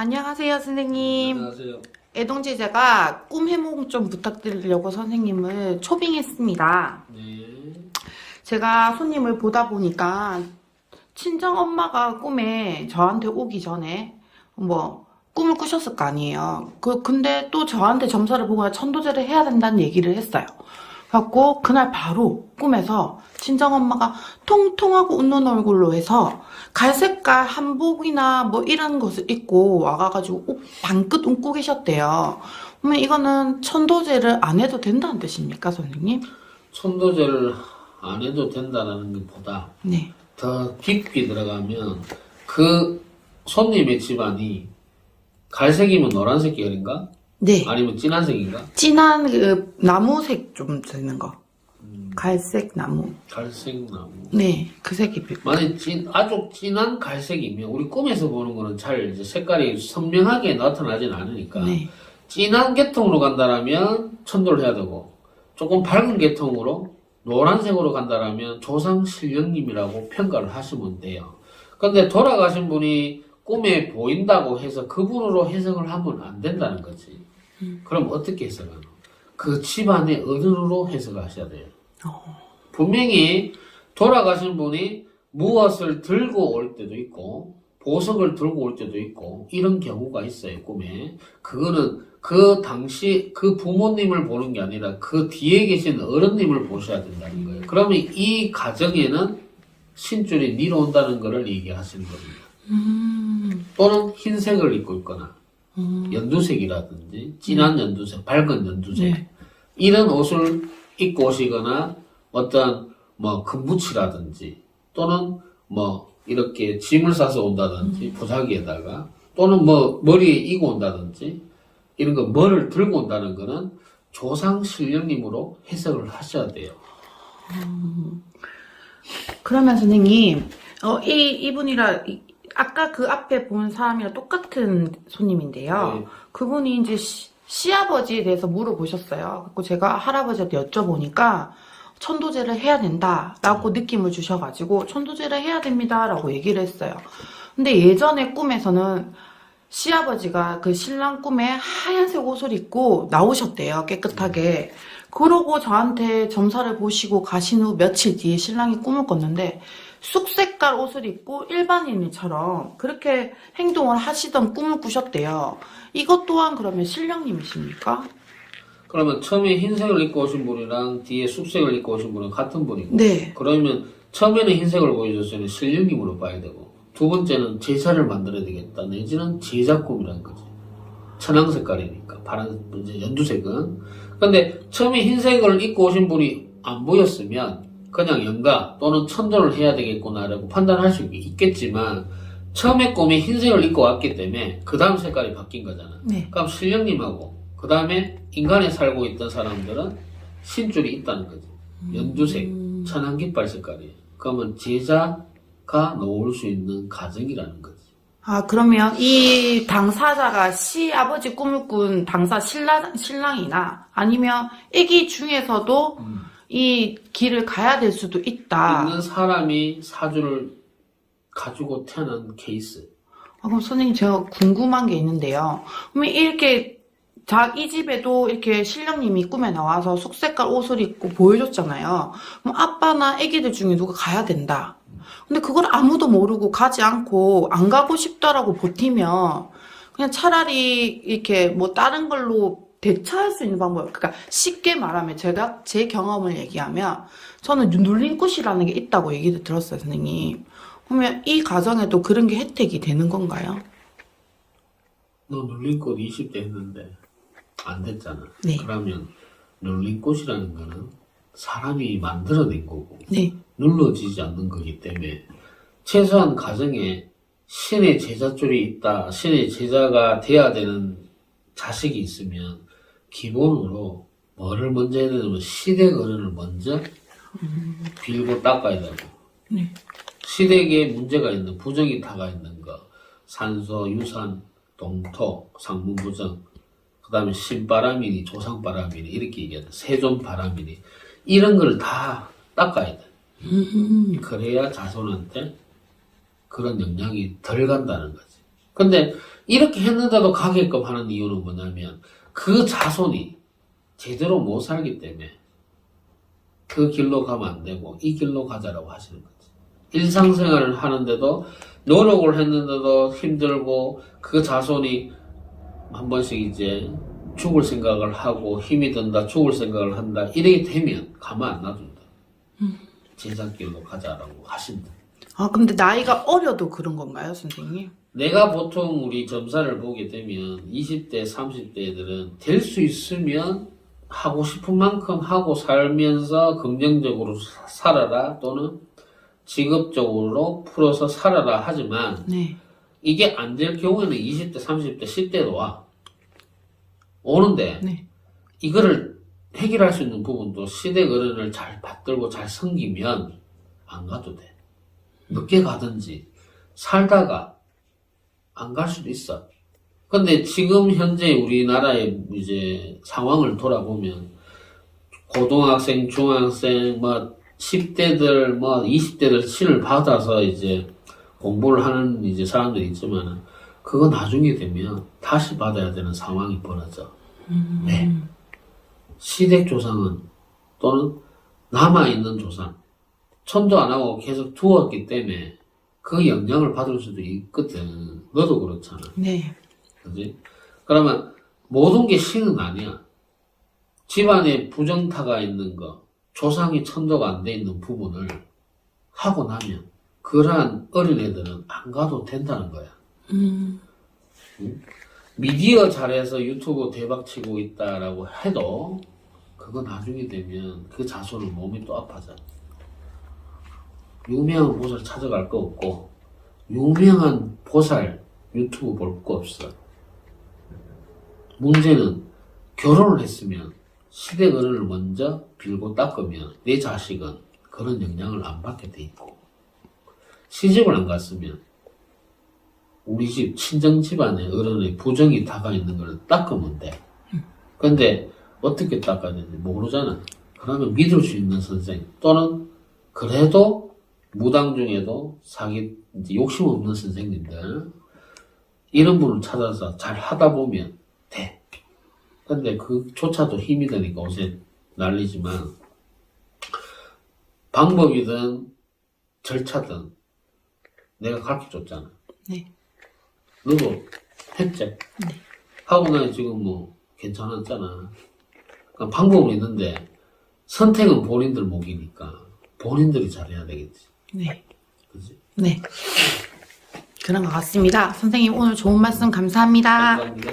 안녕하세요, 선생님. 안녕하세요. 애동제자가 꿈 해몽 좀 부탁드리려고 선생님을 초빙했습니다. 네. 제가 손님을 보다 보니까 친정 엄마가 꿈에 저한테 오기 전에 꿈을 꾸셨을 거 아니에요. 근데 또 저한테 점사를 보고 천도제를 해야 된다는 얘기를 했어요. 그래갖고 그날 바로 꿈에서 친정엄마가 통통하고 웃는 얼굴로 해서 갈색깔 한복이나 이런 것을 입고 와가지고 방긋 웃고 계셨대요. 그러면 이거는 천도제를 안 해도 된다는 뜻입니까, 선생님? 천도제를 안 해도 된다는 것보다 네. 더 깊이 들어가면 그 손님의 집안이 갈색이면 노란색 계열인가? 네. 아니면 진한색인가? 진한 나무색 좀 되는 거. 갈색 나무. 갈색 나무. 네, 그 색이. 만약 아주 진한 갈색이면 우리 꿈에서 보는 거는 잘 이제 색깔이 선명하게 나타나진 않으니까 네. 진한 계통으로 간다라면 천도를 해야 되고 조금 밝은 계통으로 노란색으로 간다라면 조상신령님이라고 평가를 하시면 돼요. 근데 돌아가신 분이 꿈에 보인다고 해서 그분으로 해석을 하면 안 된다는 거지. 그럼 어떻게 해석하노? 그 집안의 어른으로 해석을 하셔야 돼요. 분명히 돌아가신 분이 무엇을 들고 올 때도 있고 보석을 들고 올 때도 있고 이런 경우가 있어요, 꿈에. 그거는 그 당시 그 부모님을 보는 게 아니라 그 뒤에 계신 어른님을 보셔야 된다는 거예요. 그러면 이 가정에는 신줄이 밀어온다는 것을 얘기하시는 겁니다. 또는 흰색을 입고 있거나 연두색이라든지 진한 연두색, 밝은 연두색 네. 이런 옷을 입고 오시거나 어떤 금붙이라든지 또는 이렇게 짐을 싸서 온다든지 부사기에다가 또는 머리에 이고 온다든지 이런 거 뭐를 들고 온다는 거는 조상 신령님으로 해석을 하셔야 돼요. 그러면 선생님, 이분이라, 아까 그 앞에 본 사람이랑 똑같은 손님인데요. 네. 그분이 이제 시아버지에 대해서 물어보셨어요. 그리고 제가 할아버지한테 여쭤보니까 천도제를 해야 된다라고 느낌을 주셔가지고 천도제를 해야 됩니다라고 얘기를 했어요. 근데 예전에 꿈에서는 시아버지가 그 신랑 꿈에 하얀색 옷을 입고 나오셨대요. 깨끗하게. 그러고 저한테 점사를 보시고 가신 후 며칠 뒤에 신랑이 꿈을 꿨는데 쑥색깔 옷을 입고 일반인처럼 그렇게 행동을 하시던 꿈을 꾸셨대요. 이것 또한 그러면 신령님이십니까? 그러면 처음에 흰색을 입고 오신 분이랑 뒤에 쑥색을 입고 오신 분은 같은 분이고 네. 그러면 처음에는 흰색을 보여줬으니 신령님으로 봐야 되고 두 번째는 제사를 만들어야 되겠다 내지는 제자꿈이라는 거지. 천황 색깔이니까 파란 이제 연두색은. 근데 처음에 흰색을 입고 오신 분이 안 보였으면 그냥 영가 또는 천도를 해야 되겠구나라고 판단할 수 있겠지만 처음에 꿈에 흰색을 입고 왔기 때문에 그 다음 색깔이 바뀐 거잖아. 네. 그럼 신령님하고 그 다음에 인간에 살고 있던 사람들은 신줄이 있다는 거지. 연두색, 천안깃발 색깔이에요. 그러면 제자가 놓을 수 있는 가정이라는 거지. 아, 그러면 이 당사자가 시아버지 꿈을 꾼 당사 신랑이나 아니면 애기 중에서도 이 길을 가야 될 수도 있다. 있는 사람이 사주를 가지고 태어난 케이스. 그럼 선생님 제가 궁금한 게 있는데요. 그러면 이렇게 이 집에도 이렇게 신랑님이 꿈에 나와서 쑥색깔 옷을 입고 보여줬잖아요. 그럼 아빠나 애기들 중에 누가 가야 된다. 근데 그걸 아무도 모르고 가지 않고 안 가고 싶다라고 버티면 그냥 차라리 이렇게 다른 걸로 대처할 수 있는 방법. 그러니까 쉽게 말하면 제가 제 경험을 얘기하면 저는 눌림굿이라는 게 있다고 얘기를 들었어요, 선생님. 그러면 이 가정에도 그런 게 혜택이 되는 건가요? 너 눌림꽃 20대 했는데 안 됐잖아. 네. 그러면 눌림꽃이라는 거는 사람이 만들어낸 거고 네. 눌러지지 않는 거기 때문에 최소한 가정에 신의 제자줄이 있다. 신의 제자가 돼야 되는 자식이 있으면 기본으로 뭐를 먼저 해야 되냐면 시댁 어른을 먼저 빌고 닦아야 되고 네. 시댁에 문제가 있는 부정이 다가 있는 거 산소, 유산, 동토, 상문부정 그 다음에 신바람이니 조상바람이니 이렇게 얘기하는 세존바람이니 이런 걸 다 닦아야 돼. 그래야 자손한테 그런 영향이 덜 간다는 거지. 근데 이렇게 했는데도 가게끔 하는 이유는 뭐냐면 그 자손이 제대로 못 살기 때문에 그 길로 가면 안 되고 이 길로 가자라고 하시는 거지. 일상생활을 하는데도 노력을 했는데도 힘들고 그 자손이 한 번씩 이제 죽을 생각을 하고 힘이 든다, 죽을 생각을 한다 이렇게 되면 가만 안 놔둔다. 제작길로 가자라고 하신다. 아, 근데 나이가 어려도 그런 건가요, 선생님? 내가 보통 우리 점사를 보게 되면 20대, 30대 애들은 될 수 있으면 하고 싶은 만큼 하고 살면서 긍정적으로 살아라 또는 직업적으로 풀어서 살아라 하지만 네. 이게 안 될 경우에는 20대, 30대, 10대도 와. 오는데 네. 이거를 해결할 수 있는 부분도 시댁 어른을 잘 받들고 잘 섬기면 안 가도 돼. 늦게 가든지 살다가 안 갈 수도 있어. 근데 지금 현재 우리나라의 이제 상황을 돌아보면 고등학생, 중학생, 뭐 10대들, 뭐 20대들 신을 받아서 이제 공부를 하는 이제 사람들이 있지만 그거 나중에 되면 다시 받아야 되는 상황이 벌어져. 네. 시댁 조상은 또는 남아있는 조상 천도 안 하고 계속 두었기 때문에 그 영향을 받을 수도 있거든. 너도 그렇잖아. 네. 그지? 그러면 모든 게 신은 아니야. 집안에 부정타가 있는 거, 조상이 천도가 안 돼 있는 부분을 하고 나면 그러한 어린애들은 안 가도 된다는 거야. 응? 미디어 잘해서 유튜브 대박치고 있다라고 해도 그거 나중에 되면 그 자손은 몸이 또 아파져. 유명한 보살 찾아갈 거 없고 유명한 보살 유튜브 볼 거 없어. 문제는 결혼을 했으면 시댁 어른을 먼저 빌고 닦으면 내 자식은 그런 영향을 안 받게 돼 있고 시집을 안 갔으면 우리 집 친정 집안의 어른의 부정이 다가 있는 걸 닦으면 돼. 근데 어떻게 닦아야 되는지 모르잖아. 그러면 믿을 수 있는 선생 또는 그래도 무당 중에도 자기 이제 욕심 없는 선생님들 이런 분을 찾아서 잘 하다 보면 돼. 근데 그조차도 힘이 드니까 요새 난리지만 방법이든 절차든 내가 가르쳐줬잖아. 네. 너도 했지? 네. 하고 나니 지금 뭐 괜찮았잖아. 그러니까 방법은 있는데 선택은 본인들 몫이니까 본인들이 잘해야 되겠지. 네. 그지? 네. 그런 것 같습니다. 선생님 오늘 좋은 말씀 감사합니다. 감사합니다.